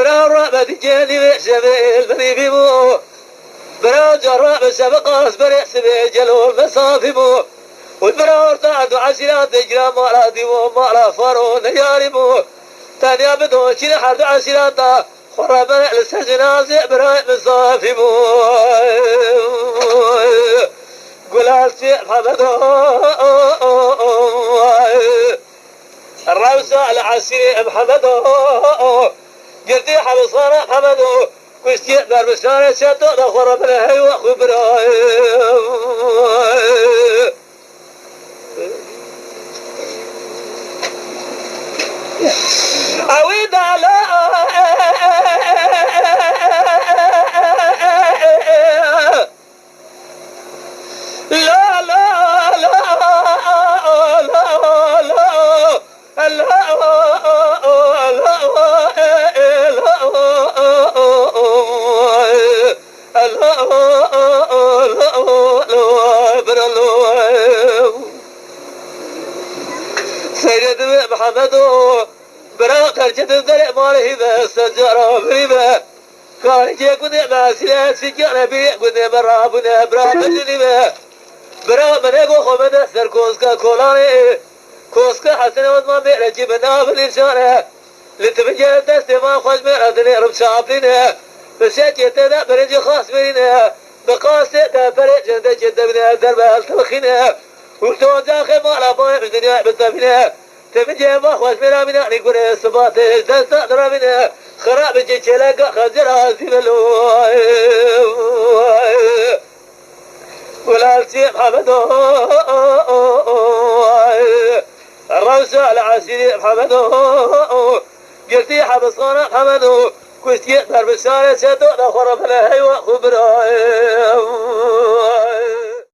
برا الرابة تجاني شبيل بني بيمو برا جراب سبقاس بريح سبيل جلول مصافي مو والبرا ارتعد عشرات تجرى مالا ديمو مالا فارو نياري مو تانيا بدو شين حرد عشرات خراب لسجنا زبرا مصافي مو قلال شيء حمدو الروسة العسيري محمدو قلتي حبصانا محمدو كشتي دار بسارة شاتو دخور من هيو خبراي عويد على لا لا لا سيد محمد برا ترجت الدرع ماله بس الجرى بريبه كان يجيك ودع مسيلات سجانا بيك ودع برا بنا برا بجنبه برا منيكو خمد سر كوسكا كولاني كوسكا حسن وضمان بيرجي بنا بالإنسانة لتبجي دست ما خوش مردني رب شابلينه بس يتدا برنج خاص برينه بقاسة دا برنج دا جد بنا دربال تبخينه وتو داخل مالا بايع الدنيا بالتبينه تبجي ما خوش مرامنا نقول سباته دست دربنا خراب جيشلك خزرها زملو ولا الشيخ محمدو الروسة العسيري محمدو قلتي حبصانا محمدو كنت يقدر بسالة شدو نخرب لهي وخبراي